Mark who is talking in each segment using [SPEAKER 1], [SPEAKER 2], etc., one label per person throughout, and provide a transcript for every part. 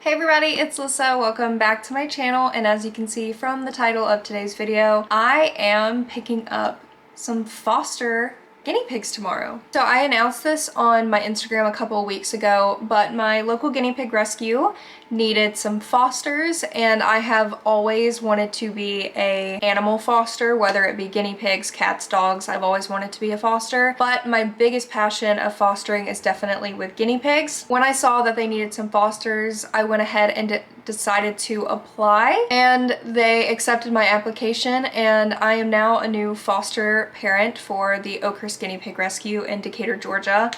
[SPEAKER 1] Hey everybody, it's Alyssa. Welcome back to my channel, and as you can see from the title of today's video, I am picking up some foster guinea pigs tomorrow. So I announced this on my Instagram a couple of weeks ago, but my local guinea pig rescue needed some fosters, and I have always wanted to be a animal foster, whether it be guinea pigs, cats, dogs. I've always wanted to be a foster, but my biggest passion of fostering is definitely with guinea pigs. When I saw that they needed some fosters, I went ahead and decided to apply, and they accepted my application, and I am now a new foster parent for the Oakhurst Guinea Pig Rescue in Decatur, Georgia.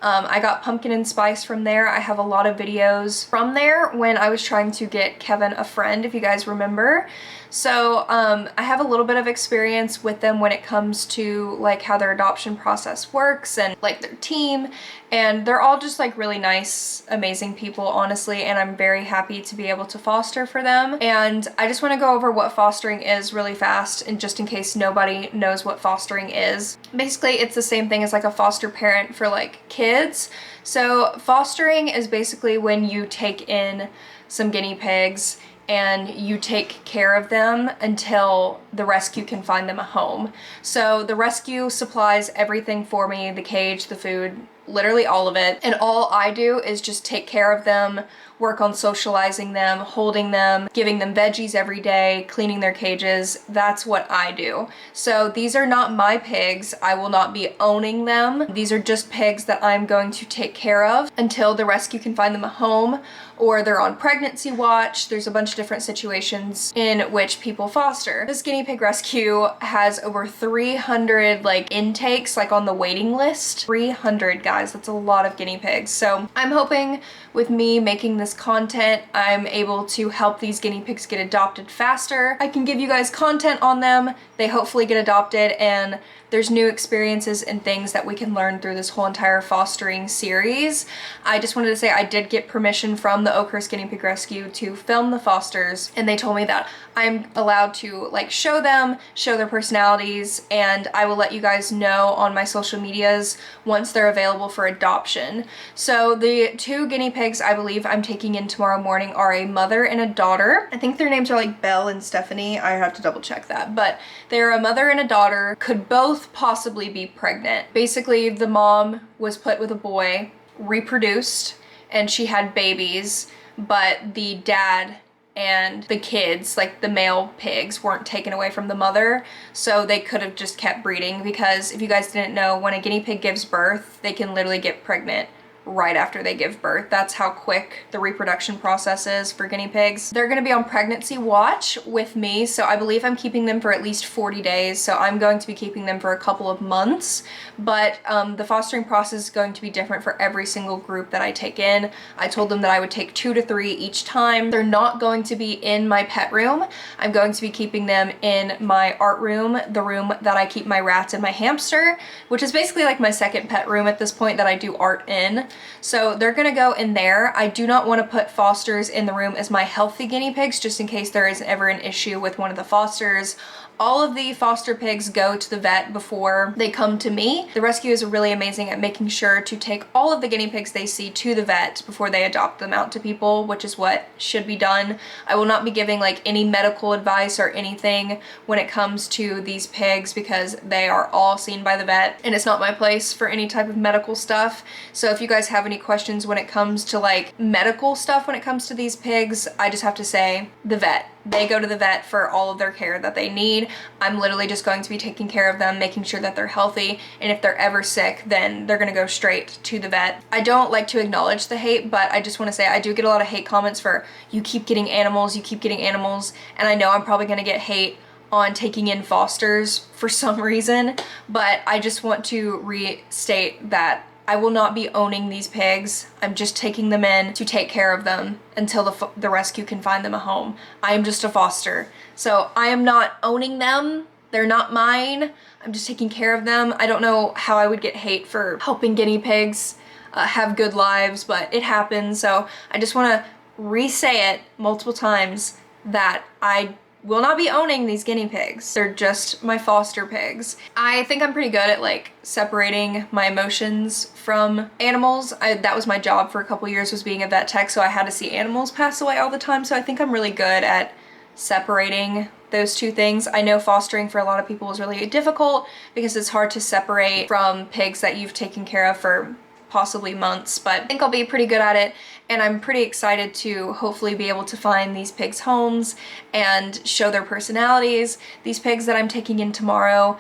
[SPEAKER 1] I got pumpkin and spice from there. I have a lot of videos from there when I was trying to get Kevin a friend, if you guys remember. So I have a little bit of experience with them when it comes to like how their adoption process works and like their team, and they're all just like really nice, amazing people, honestly, and I'm very happy to be able to foster for them. And I just want to go over what fostering is really fast, and just in case nobody knows what fostering is. Basically, it's the same thing as like a foster parent for like kids. So fostering is basically when you take in some guinea pigs and you take care of them until the rescue can find them a home. So the rescue supplies everything for me, the cage, the food, literally all of it. And all I do is just take care of them, work on socializing them, holding them, giving them veggies every day, cleaning their cages. That's what I do. So these are not my pigs. I will not be owning them. These are just pigs that I'm going to take care of until the rescue can find them a home, or they're on pregnancy watch. There's a bunch of different situations in which people foster. This guinea pig rescue has over 300 like intakes, like on the waiting list. 300, guys, that's a lot of guinea pigs. So I'm hoping with me making this content, I'm able to help these guinea pigs get adopted faster. I can give you guys content on them, they hopefully get adopted, and there's new experiences and things that we can learn through this whole entire fostering series. I just wanted to say I did get permission from the Oakhurst Guinea Pig Rescue to film the fosters, and they told me that I'm allowed to like show them, show their personalities, and I will let you guys know on my social medias once they're available for adoption. So the two guinea pigs I believe I'm taking in tomorrow morning are a mother and a daughter. I think their names are like Belle and Stephanie. I have to double check that, but they're a mother and a daughter, could both possibly be pregnant. Basically, the mom was put with a boy, reproduced, and she had babies, but the dad and the kids, like the male pigs, weren't taken away from the mother, so they could have just kept breeding. Because if you guys didn't know, when a guinea pig gives birth, they can literally get pregnant right after they give birth. That's how quick the reproduction process is for guinea pigs. They're gonna be on pregnancy watch with me, so I believe I'm keeping them for at least 40 days, so I'm going to be keeping them for a couple of months, but the fostering process is going to be different for every single group that I take in. I told them that I would take 2 to 3 each time. They're not going to be in my pet room. I'm going to be keeping them in my art room, the room that I keep my rats and my hamster, which is basically like my second pet room at this point that I do art in. So they're gonna go in there. I do not want to put fosters in the room as my healthy guinea pigs, just in case there is ever an issue with one of the fosters. All of the foster pigs go to the vet before they come to me. The rescue is really amazing at making sure to take all of the guinea pigs they see to the vet before they adopt them out to people, which is what should be done. I will not be giving like any medical advice or anything when it comes to these pigs, because they are all seen by the vet, and it's not my place for any type of medical stuff. So if you guys have any questions when it comes to like medical stuff when it comes to these pigs, I just have to say the vet. They go to the vet for all of their care that they need. I'm literally just going to be taking care of them, making sure that they're healthy, and if they're ever sick, then they're gonna go straight to the vet. I don't like to acknowledge the hate, but I just want to say I do get a lot of hate comments for, you keep getting animals, you keep getting animals, and I know I'm probably gonna get hate on taking in fosters for some reason, but I just want to restate that I will not be owning these pigs. I'm just taking them in to take care of them until the rescue can find them a home. I am just a foster. So I am not owning them. They're not mine. I'm just taking care of them. I don't know how I would get hate for helping guinea pigs have good lives, but it happens. So I just want to re-say it multiple times that I will not be owning these guinea pigs. They're just my foster pigs. I think I'm pretty good at like separating my emotions from animals. That was my job for a couple years, was being a vet tech, so I had to see animals pass away all the time, so I think I'm really good at separating those two things. I know fostering for a lot of people is really difficult because it's hard to separate from pigs that you've taken care of for possibly months, but I think I'll be pretty good at it, and I'm pretty excited to hopefully be able to find these pigs homes and show their personalities. These pigs that I'm taking in tomorrow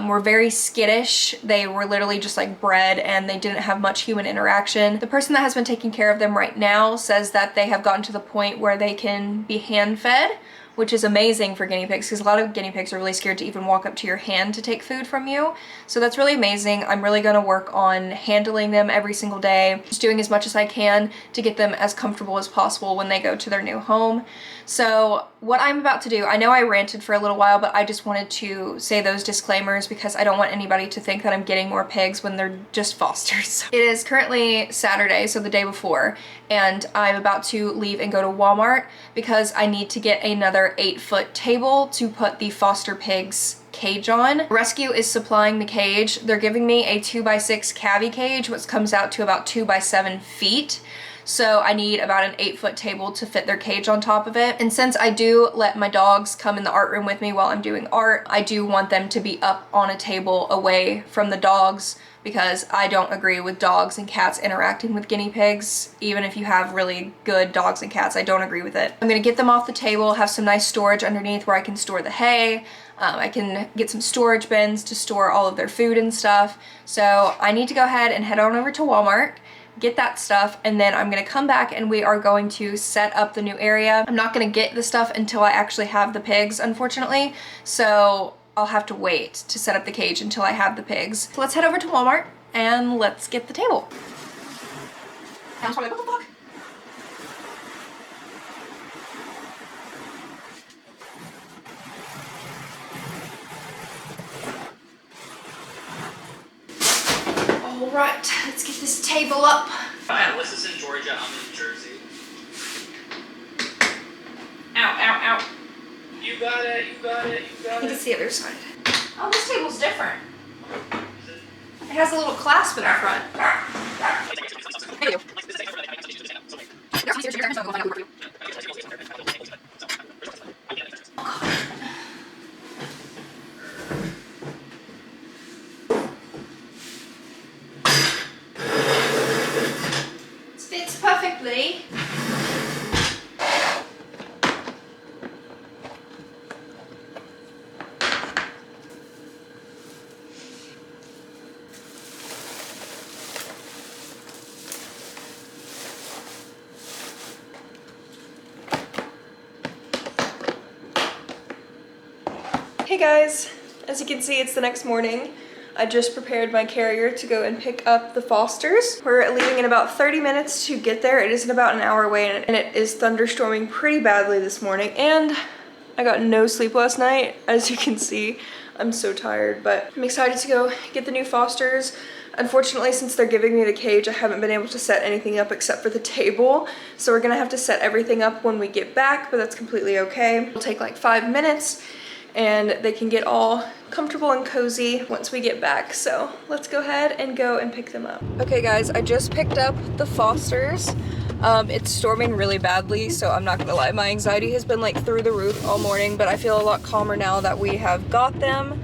[SPEAKER 1] were very skittish. They were literally just like bred and they didn't have much human interaction. The person that has been taking care of them right now says that they have gotten to the point where they can be hand fed, which is amazing for guinea pigs because a lot of guinea pigs are really scared to even walk up to your hand to take food from you. So that's really amazing. I'm really gonna work on handling them every single day, just doing as much as I can to get them as comfortable as possible when they go to their new home. So what I'm about to do, I know I ranted for a little while, but I just wanted to say those disclaimers because I don't want anybody to think that I'm getting more pigs when they're just fosters. It is currently Saturday, so the day before, and I'm about to leave and go to Walmart because I need to get another 8-foot table to put the foster pigs cage on. Rescue is supplying the cage. They're giving me a 2x6 cavy cage, which comes out to about 2 by 7 feet. So I need about an 8-foot table to fit their cage on top of it. And since I do let my dogs come in the art room with me while I'm doing art, I do want them to be up on a table away from the dogs because I don't agree with dogs and cats interacting with guinea pigs. Even if you have really good dogs and cats, I don't agree with it. I'm gonna get them off the table, have some nice storage underneath where I can store the hay. I can get some storage bins to store all of their food and stuff. So I need to go ahead and head on over to Walmart, get that stuff, and then I'm gonna come back and we are going to set up the new area. I'm not gonna get the stuff until I actually have the pigs, unfortunately, so I'll have to wait to set up the cage until I have the pigs. So let's head over to Walmart and let's get the table. I was probably like, what the fuck? All right, let's get this table up.
[SPEAKER 2] Alyssa's in Georgia, I'm in Jersey.
[SPEAKER 1] Ow, ow, ow.
[SPEAKER 2] You got it, you got it, you got
[SPEAKER 1] I think
[SPEAKER 2] it.
[SPEAKER 1] it's the other side. Oh, this table's different. It has a little clasp in the front. Thank you. It fits perfectly. Hey guys, as you can see, it's the next morning. I just prepared my carrier to go and pick up the fosters. We're leaving in about 30 minutes to get there. It isn't about an hour away and it is thunderstorming pretty badly this morning, and I got no sleep last night. As you can see, I'm so tired, but I'm excited to go get the new fosters. Unfortunately, since they're giving me the cage, I haven't been able to set anything up except for the table. So we're gonna have to set everything up when we get back, but that's completely okay. It'll take like 5 minutes and they can get all comfortable and cozy once we get back. So let's go ahead and go and pick them up. Okay guys, I just picked up the fosters. It's storming really badly, so I'm not gonna lie, my anxiety has been like through the roof all morning, but I feel a lot calmer now that we have got them.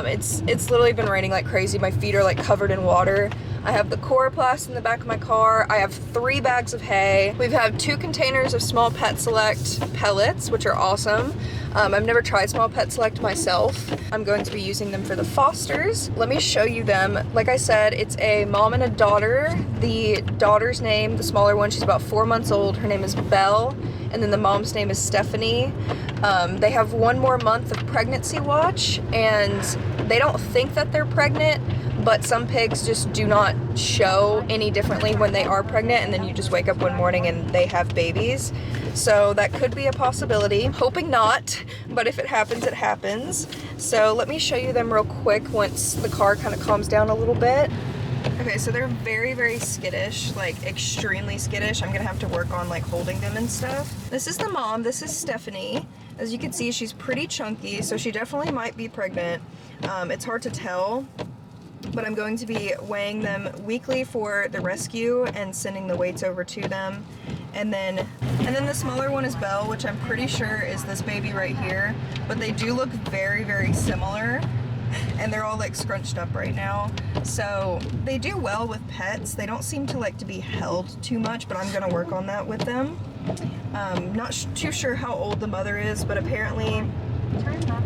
[SPEAKER 1] It's literally been raining like crazy. My feet are like covered in water. I have the Coroplast in the back of my car. I have 3 bags of hay. We've had 2 containers of Small Pet Select pellets, which are awesome. I've never tried Small Pet Select myself. I'm going to be using them for the fosters. Let me show you them. Like I said, it's a mom and a daughter. The daughter's name, the smaller one, she's about 4 months old. Her name is Belle, and then the mom's name is Stephanie. They have 1 more month of pregnancy watch, and they don't think that they're pregnant, but some pigs just do not show any differently when they are pregnant, and then you just wake up one morning and they have babies. So that could be a possibility. Hoping not, but if it happens, it happens. So let me show you them real quick once the car kind of calms down a little bit. Okay, so they're very, very skittish, like extremely skittish. I'm gonna have to work on like holding them and stuff. This is the mom, this is Stephanie. As you can see, she's pretty chunky, so she definitely might be pregnant. It's hard to tell, but I'm going to be weighing them weekly for the rescue and sending the weights over to them. And then the smaller one is Belle, which I'm pretty sure is this baby right here, but they do look very, very similar. And they're all like scrunched up right now. So they do well with pets. They don't seem to like to be held too much, but I'm gonna work on that with them. Not too sure how old the mother is, but apparently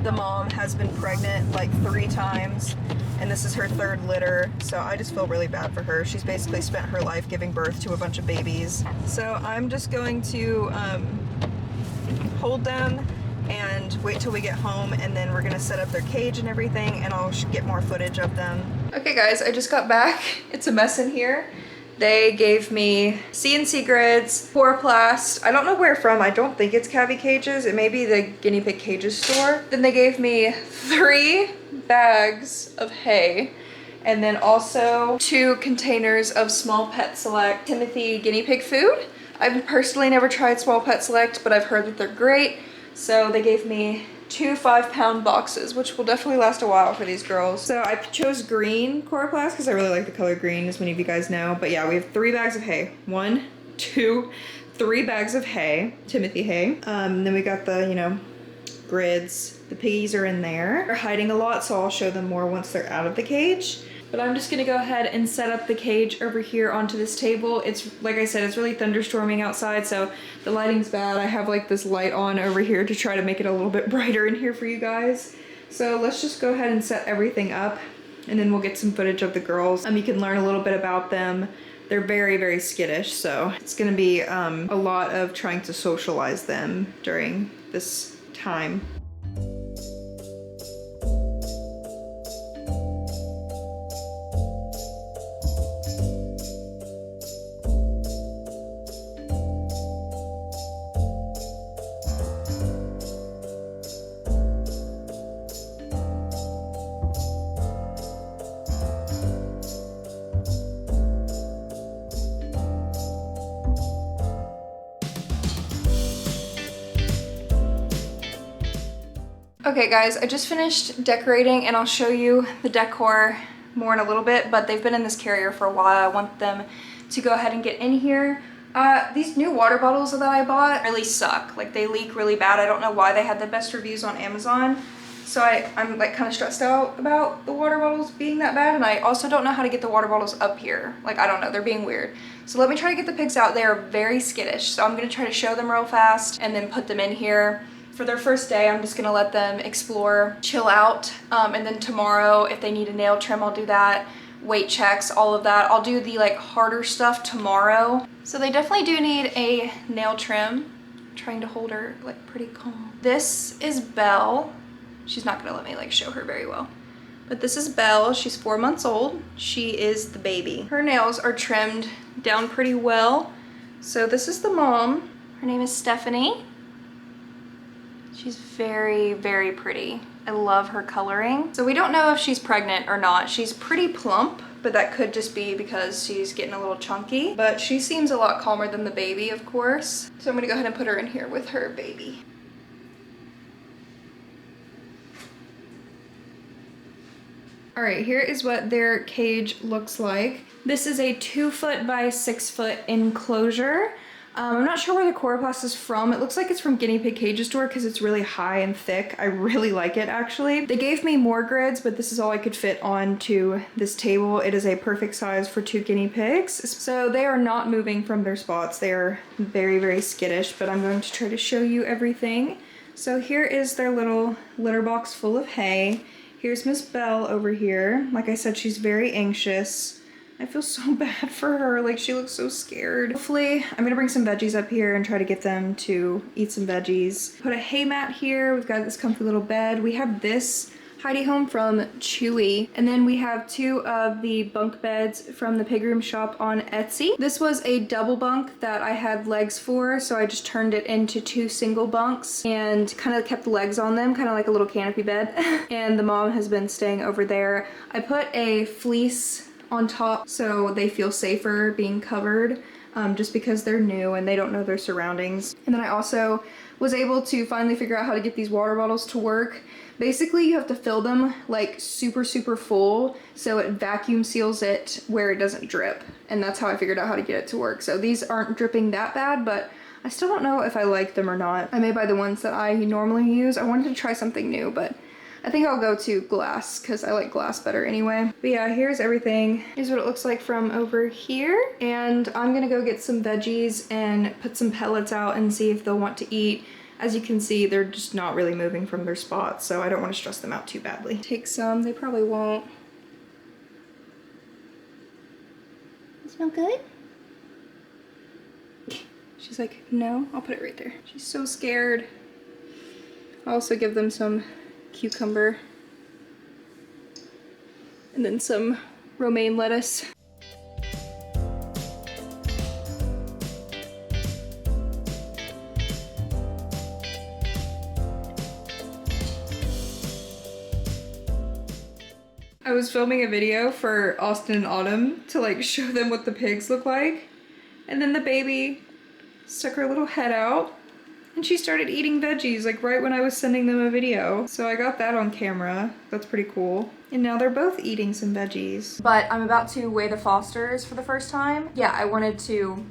[SPEAKER 1] the mom has been pregnant like 3 times, and this is her 3rd litter, so I just feel really bad for her. She's basically spent her life giving birth to a bunch of babies. So I'm just going to hold them and wait till we get home, and then we're gonna set up their cage and everything, and I'll get more footage of them. Okay guys, I just got back. It's a mess in here. They gave me CNC grids, Coroplast. I don't know where from. I don't think it's Cavi Cages. It may be the Guinea Pig Cages store. Then they gave me 3 bags of hay, and then also 2 containers of Small Pet Select Timothy guinea pig food. I've personally never tried Small Pet Select, but I've heard that they're great. So they gave me 2 5-pound boxes, which will definitely last a while for these girls. So I chose green Coroplast because I really like the color green, as many of you guys know. But yeah, we have 3 bags of hay. 1, 2, 3 bags of hay, Timothy hay. Then we got the, you know, grids. The piggies are in there. They're hiding a lot, so I'll show them more once they're out of the cage. But I'm just gonna go ahead and set up the cage over here onto this table. It's, like I said, it's really thunderstorming outside, so the lighting's bad. I have like this light on over here to try to make it a little bit brighter in here for you guys. So let's just go ahead and set everything up, and then we'll get some footage of the girls. You can learn a little bit about them. They're very, very skittish, so it's gonna be a lot of trying to socialize them during this time. Okay guys, I just finished decorating, and I'll show you the decor more in a little bit, but they've been in this carrier for a while. I want them to go ahead and get in here. These new water bottles that I bought really suck. Like, they leak really bad. I don't know why they had the best reviews on Amazon. So I'm like kind of stressed out about the water bottles being that bad, and I also don't know how to get the water bottles up here. Like, I don't know, they're being weird. So let me try to get the pigs out. They are very skittish, so I'm gonna try to show them real fast and then put them in here. For their first day, I'm just gonna let them explore, chill out, and then tomorrow, if they need a nail trim, I'll do that. Weight checks, all of that. I'll do the like harder stuff tomorrow. So they definitely do need a nail trim. I'm trying to hold her like pretty calm. This is Belle. She's not gonna let me like show her very well. But this is Belle. She's 4 months old. She is the baby. Her nails are trimmed down pretty well. So this is the mom. Her name is Stephanie. She's very, very pretty. I love her coloring. So we don't know if she's pregnant or not. She's pretty plump, but that could just be because she's getting a little chunky. But she seems a lot calmer than the baby, of course. So I'm gonna go ahead and put her in here with her baby. All right, here is what their cage looks like. This is a 2-foot by 6-foot enclosure. I'm not sure where the Coroplast is from. It looks like it's from Guinea Pig Cages store because it's really high and thick. I really like it, actually. They gave me more grids, but this is all I could fit onto this table. It is a perfect size for 2 guinea pigs. So they are not moving from their spots. They are very, very skittish, but I'm going to try to show you everything. So here is their little litter box full of hay. Here's Miss Belle over here. Like I said, she's very anxious. I feel so bad for her, like she looks so scared. Hopefully, I'm gonna bring some veggies up here and try to get them to eat some veggies. Put a hay mat here, we've got this comfy little bed. We have this hidey home from Chewy, and then we have 2 of the bunk beds from the pig room shop on Etsy. This was a double bunk that I had legs for, so I just turned it into 2 single bunks and kind of kept the legs on them, kind of like a little canopy bed. And the mom has been staying over there. I put a fleece on top so they feel safer being covered. just because they're new and they don't know their surroundings. And then I also was able to finally figure out how to get these water bottles to work. Basically, you have to fill them like super full so it vacuum seals it where it doesn't drip. And that's how I figured out how to get it to work. So these aren't dripping that bad, but I still don't know if I like them or not. I may buy the ones that I normally use. I wanted to try something new, but I think I'll go to glass because I like glass better anyway. But yeah, here's everything. Here's what it looks like from over here. And I'm gonna go get some veggies and put some pellets out and see if they'll want to eat. As you can see, they're just not really moving from their spots, so I don't want to stress them out too badly. Take some, they probably won't. Smell good? She's like, no, I'll put it right there. She's so scared. I'll also give them some cucumber and then some romaine lettuce. I was filming a video for Austin and Autumn to like show them what the pigs look like, and then the baby stuck her little head out and she started eating veggies like right when I was sending them a video. So I got that on camera. That's pretty cool. And now they're both eating some veggies. But I'm about to weigh the Fosters for the first time. Yeah, I wanted to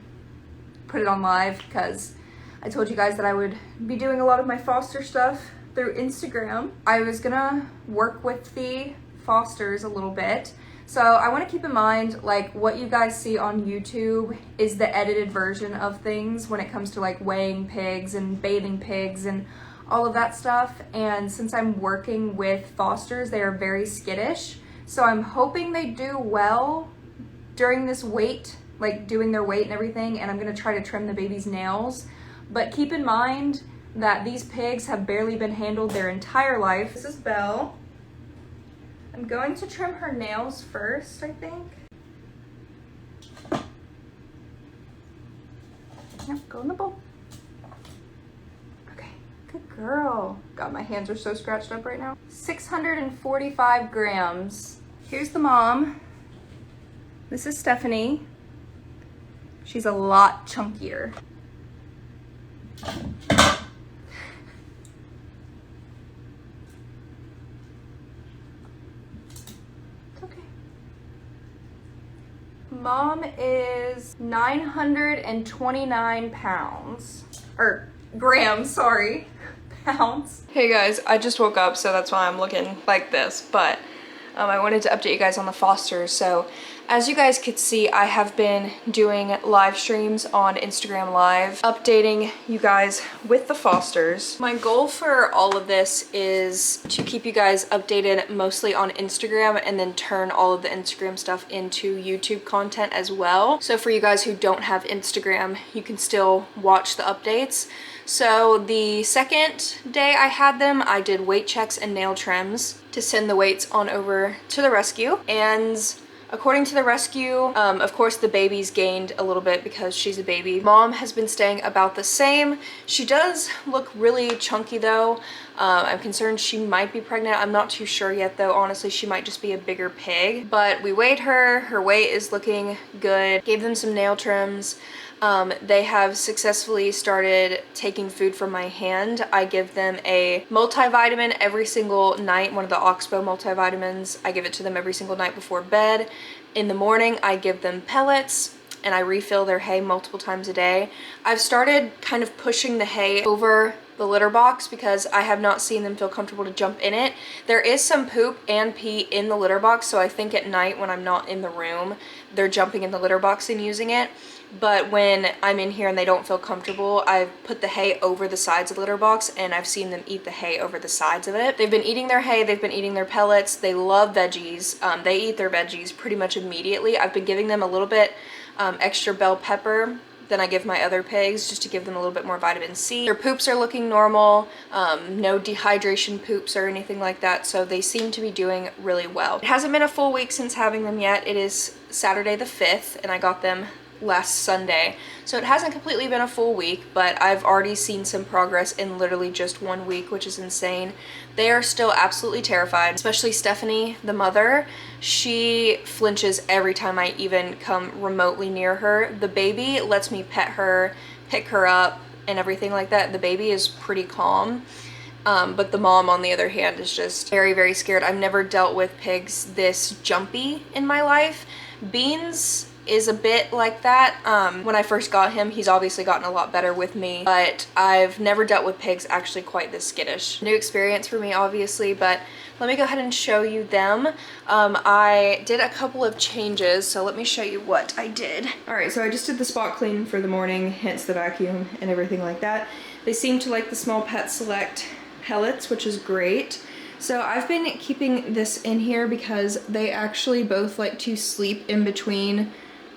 [SPEAKER 1] put it on live because I told you guys that I would be doing a lot of my Foster stuff through Instagram. I was gonna work with the Fosters a little bit. So I want to keep in mind like what you guys see on YouTube is the edited version of things when it comes to like weighing pigs and bathing pigs and all of that stuff. And since I'm working with Fosters, they are very skittish. So I'm hoping they do well during this weight, like doing their weight and everything. And I'm going to try to trim the baby's nails. But keep in mind that these pigs have barely been handled their entire life. This is Belle. I'm going to trim her nails first, I think. Yep, go in the bowl. Okay, good girl. God, my hands are so scratched up right now. 645 grams. Here's the mom. This is Stephanie. She's a lot chunkier. Mom is 929 pounds, or grams, sorry, pounds. Hey guys, I just woke up, so that's why I'm looking like this, but I wanted to update you guys on the Fosters. So as you guys could see, I have been doing live streams on Instagram Live, updating you guys with the Fosters. My goal for all of this is to keep you guys updated mostly on Instagram and then turn all of the Instagram stuff into YouTube content as well. So for you guys who don't have Instagram, you can still watch the updates. So the second day I had them, I did weight checks and nail trims to send the weights on over to the rescue. And according to the rescue, of course the baby's gained a little bit because she's a baby. Mom has been staying about the same. She does look really chunky though. I'm concerned she might be pregnant. I'm not too sure yet though. Honestly, she might just be a bigger pig. But we weighed her. Her weight is looking good. Gave them some nail trims. They have successfully started taking food from my hand. I give them a multivitamin every single night, one of the Oxbow multivitamins. I give it to them every single night before bed. In the morning, I give them pellets and I refill their hay multiple times a day. I've started kind of pushing the hay over the litter box because I have not seen them feel comfortable to jump in it. There is some poop and pee in the litter box, so I think at night when I'm not in the room, they're jumping in the litter box and using it. But when I'm in here and they don't feel comfortable, I've put the hay over the sides of the litter box and I've seen them eat the hay over the sides of it. They've been eating their hay, they've been eating their pellets, they love veggies. They eat their veggies pretty much immediately. I've been giving them a little bit extra bell pepper than I give my other pigs just to give them a little bit more vitamin C. Their poops are looking normal, no dehydration poops or anything like that, so they seem to be doing really well. It hasn't been a full week since having them yet. It is Saturday the 5th and I got them last Sunday. So it hasn't completely been a full week, but I've already seen some progress in literally just 1 week, which is insane. They are still absolutely terrified, especially Stephanie, the mother. She flinches every time I even come remotely near her. The baby lets me pet her, pick her up, and everything like that. The baby is pretty calm. But the mom, on the other hand, is just very, very scared. I've never dealt with pigs this jumpy in my life. Beans is a bit like that. When I first got him, he's obviously gotten a lot better with me, but I've never dealt with pigs actually quite this skittish. New experience for me, obviously, but let me go ahead and show you them. I did a couple of changes, so let me show you what I did. All right, so I just did the spot clean for the morning, hence the vacuum and everything like that. They seem to like the small Pet Select pellets, which is great. So I've been keeping this in here because they actually both like to sleep in between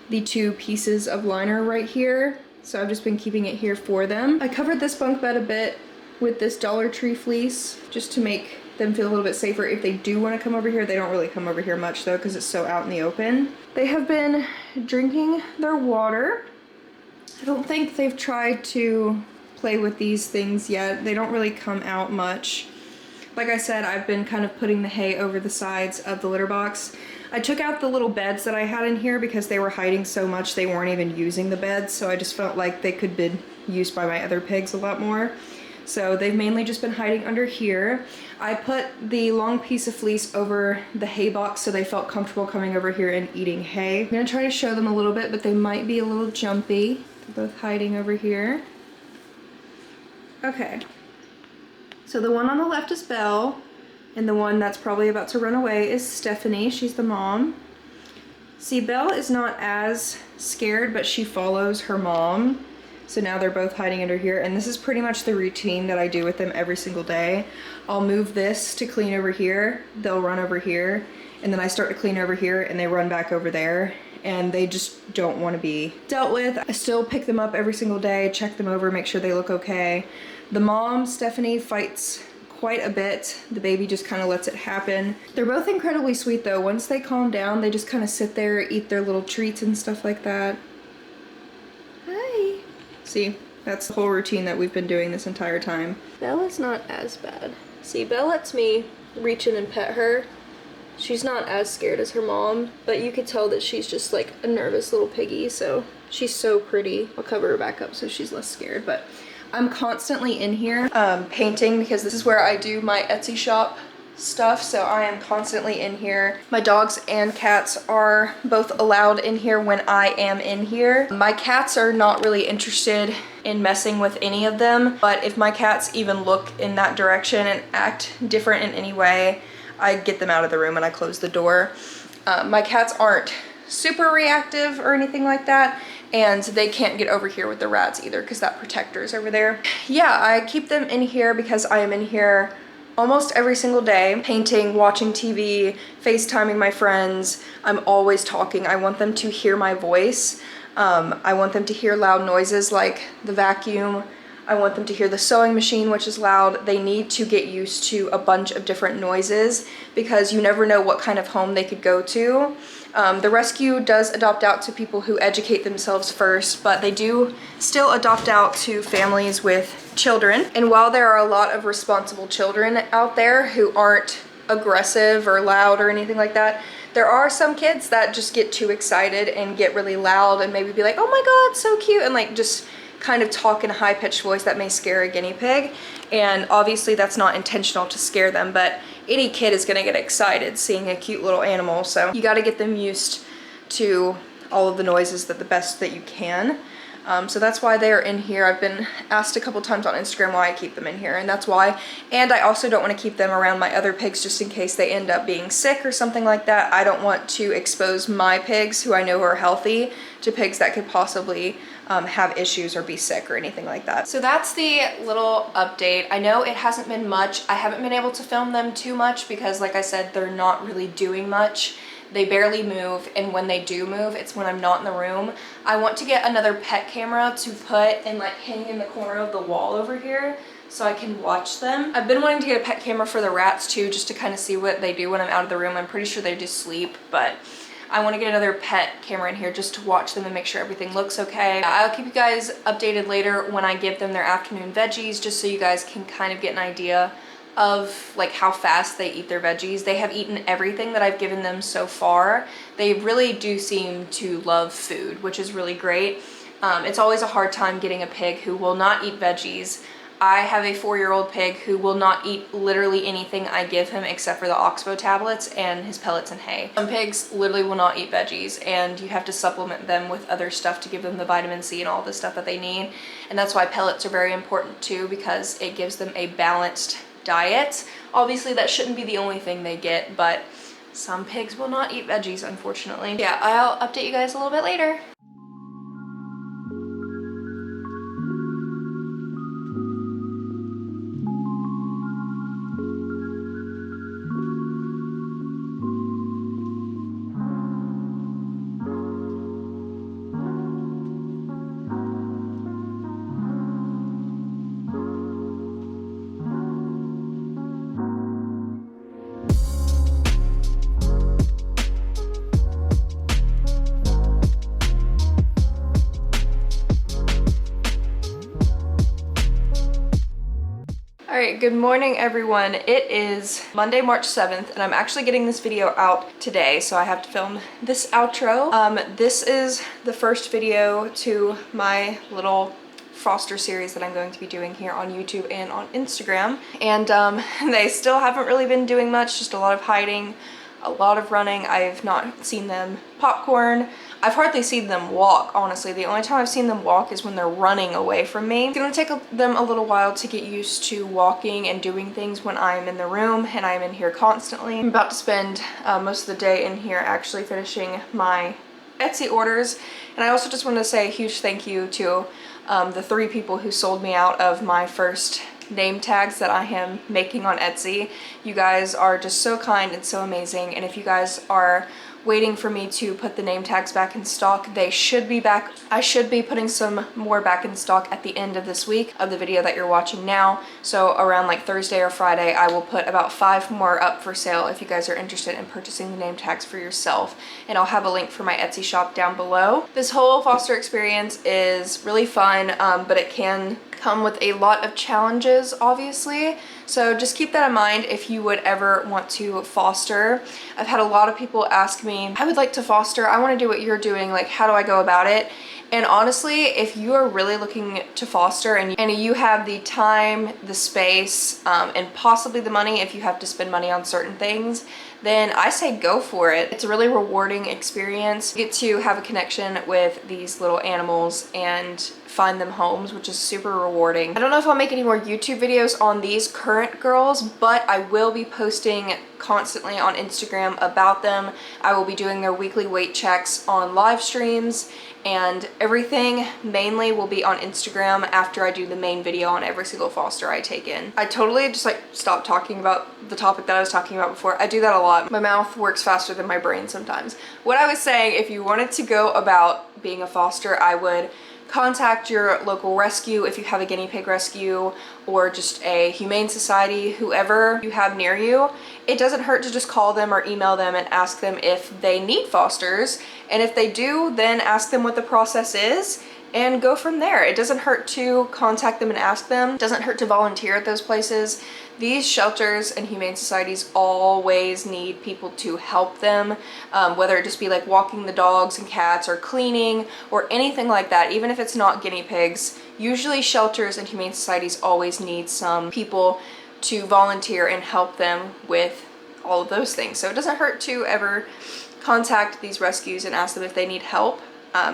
[SPEAKER 1] the two pieces of liner right here. So I've just been keeping it here for them. I covered this bunk bed a bit with this Dollar Tree fleece just to make them feel a little bit safer if they do want to come over here. They don't really come over here much though because it's so out in the open. They have been drinking their water. I don't think they've tried to play with these things yet. They don't really come out much. Like I said, I've been kind of putting the hay over the sides of the litter box. I took out the little beds that I had in here because they were hiding so much they weren't even using the beds, so I just felt like they could be used by my other pigs a lot more. So they've mainly just been hiding under here. I put the long piece of fleece over the hay box so they felt comfortable coming over here and eating hay. I'm gonna try to show them a little bit, but they might be a little jumpy. They're both hiding over here. Okay, so the one on the left is Belle, and the one that's probably about to run away is Stephanie. She's the mom. See, Belle is not as scared, but she follows her mom. So now they're both hiding under here, and this is pretty much the routine that I do with them every single day. I'll move this to clean over here, they'll run over here, and then I start to clean over here and they run back over there, and they just don't want to be dealt with. I still pick them up every single day, check them over, make sure they look okay. The mom, Stephanie, fights quite a bit. The baby just kind of lets it happen. They're both incredibly sweet though. Once they calm down, they just kind of sit there, eat their little treats and stuff like that. Hi. See, that's the whole routine that we've been doing this entire time. Bella's not as bad. See, Belle lets me reach in and pet her. She's not as scared as her mom, but you could tell that she's just like a nervous little piggy, so she's so pretty. I'll cover her back up so she's less scared, but I'm constantly in here painting because this is where I do my Etsy shop stuff, so I am constantly in here. My dogs and cats are both allowed in here when I am in here. My cats are not really interested in messing with any of them, but if my cats even look in that direction and act different in any way, I get them out of the room and I close the door. My cats aren't super reactive or anything like that, and they can't get over here with the rats either because that protector is over there. Yeah, I keep them in here because I am in here almost every single day, painting, watching TV, FaceTiming my friends. I'm always talking. I want them to hear my voice. I want them to hear loud noises like the vacuum. I want them to hear the sewing machine, which is loud. They need to get used to a bunch of different noises because you never know what kind of home they could go to. The rescue does adopt out to people who educate themselves first, but they do still adopt out to families with children. And while there are a lot of responsible children out there who aren't aggressive or loud or anything like that, there are some kids that just get too excited and get really loud and maybe be like, oh my god, so cute, and like just kind of talk in a high-pitched voice that may scare a guinea pig. And obviously that's not intentional to scare them, but any kid is gonna get excited seeing a cute little animal, so you gotta get them used to all of the noises the best that you can. So that's why they are in here. I've been asked a couple times on Instagram why I keep them in here, and that's why. And I also don't want to keep them around my other pigs just in case they end up being sick or something like that. I don't want to expose my pigs, who I know are healthy, to pigs that could possibly have issues or be sick or anything like that. So that's the little update. I know it hasn't been much. I haven't been able to film them too much because, like I said, they're not really doing much. They barely move, and when they do move, it's when I'm not in the room. I want to get another pet camera to put and like hang in the corner of the wall over here so I can watch them. I've been wanting to get a pet camera for the rats too, just to kind of see what they do when I'm out of the room. I'm pretty sure they just sleep, but I want to get another pet camera in here just to watch them and make sure everything looks okay. I'll keep you guys updated later when I give them their afternoon veggies, just so you guys can kind of get an idea of like how fast they eat their veggies. They have eaten everything that I've given them so far. They really do seem to love food, which is really great. It's always a hard time getting a pig who will not eat veggies. I have a 4-year-old pig who will not eat literally anything I give him except for the Oxbow tablets and his pellets and hay. Some pigs literally will not eat veggies, and you have to supplement them with other stuff to give them the vitamin C and all the stuff that they need. And that's why pellets are very important too, because it gives them a balanced diet. Obviously that shouldn't be the only thing they get, but some pigs will not eat veggies, unfortunately. Yeah, I'll update you guys a little bit later. Alright, good morning everyone. It is Monday, March 7th, and I'm actually getting this video out today, so I have to film this outro. This is the first video to my little foster series that I'm going to be doing here on YouTube and on Instagram. And they still haven't really been doing much, just a lot of hiding, a lot of running. I've not seen them popcorn. I've hardly seen them walk, honestly. The only time I've seen them walk is when they're running away from me. It's gonna take them a little while to get used to walking and doing things when I'm in the room and I'm in here constantly. I'm about to spend most of the day in here actually finishing my Etsy orders. And I also just want to say a huge thank you to the 3 people who sold me out of my first name tags that I am making on Etsy. You guys are just so kind and so amazing, and if you guys are waiting for me to put the name tags back in stock, they should be back. I should be putting some more back in stock at the end of this week of the video that you're watching now. So around like Thursday or Friday, I will put about 5 more up for sale if you guys are interested in purchasing the name tags for yourself. And I'll have a link for my Etsy shop down below. This whole foster experience is really fun, but it can come with a lot of challenges, obviously. So just keep that in mind if you would ever want to foster. I've had a lot of people ask me, I would like to foster, I want to do what you're doing, like how do I go about it? And honestly, if you are really looking to foster and you have the time, the space, and possibly the money if you have to spend money on certain things, then I say go for it. It's a really rewarding experience. You get to have a connection with these little animals and find them homes, which is super rewarding. I don't know if I'll make any more YouTube videos on these current girls, but I will be posting constantly on Instagram about them. I will be doing their weekly weight checks on live streams, and everything mainly will be on Instagram after I do the main video on every single foster I take in. I totally just like stopped talking about the topic that I was talking about before. I do that a lot. My mouth works faster than my brain sometimes. What I was saying, if you wanted to go about being a foster, I would contact your local rescue if you have a guinea pig rescue, or just a humane society, whoever you have near you. It doesn't hurt to just call them or email them and ask them if they need fosters, and if they do, then ask them what the process is and go from there. It doesn't hurt to contact them and ask them. It doesn't hurt to volunteer at those places. These shelters and humane societies always need people to help them, whether it just be like walking the dogs and cats or cleaning or anything like that. Even if it's not guinea pigs, usually shelters and humane societies always need some people to volunteer and help them with all of those things. So it doesn't hurt to ever contact these rescues and ask them if they need help,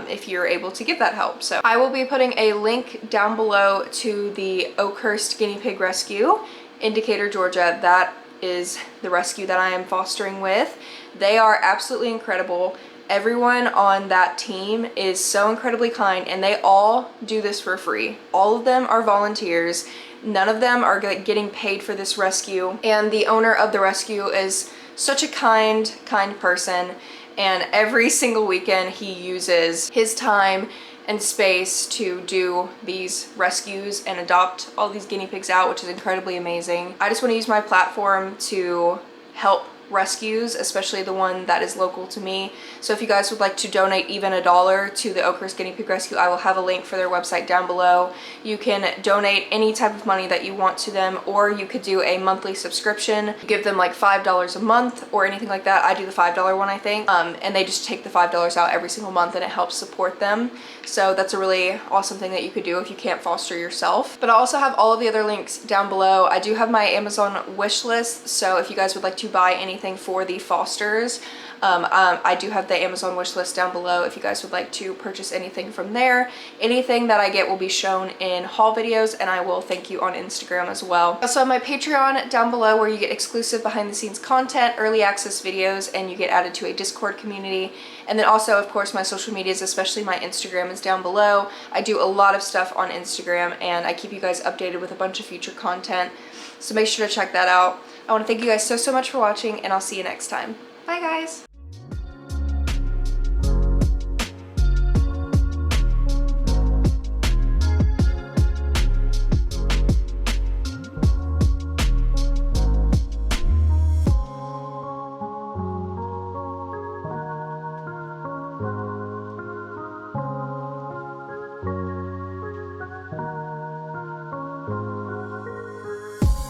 [SPEAKER 1] if you're able to give that help. So I will be putting a link down below to the Oakhurst Guinea Pig Rescue in Decatur, Georgia. That is the rescue that I am fostering with. They are absolutely incredible. Everyone on that team is so incredibly kind, and they all do this for free. All of them are volunteers. None of them are getting paid for this rescue, and the owner of the rescue is such a kind person, and every single weekend he uses his time and space to do these rescues and adopt all these guinea pigs out, which is incredibly amazing. I just want to use my platform to help rescues, especially the one that is local to me. So if you guys would like to donate even $1 to the Oakhurst Guinea Pig Rescue, I will have a link for their website down below. You can donate any type of money that you want to them, or you could do a monthly subscription, give them like $5 a month or anything like that. I do the $5 one, I think, and they just take the $5 out every single month, and it helps support them. So that's a really awesome thing that you could do if you can't foster yourself. But I also have all of the other links down below. I do have my Amazon wish list, so if you guys would like to buy anything for the fosters, I do have the Amazon wish list down below if you guys would like to purchase anything from there. Anything that I get will be shown in haul videos, and I will thank you on Instagram as well. Also have my Patreon down below, where you get exclusive behind the scenes content, early access videos, and you get added to a Discord community. And then also, of course, my social medias, especially my Instagram, is down below. I do a lot of stuff on Instagram, and I keep you guys updated with a bunch of future content, so make sure to check that out. I want to thank you guys so much for watching, and I'll see you next time. Bye guys!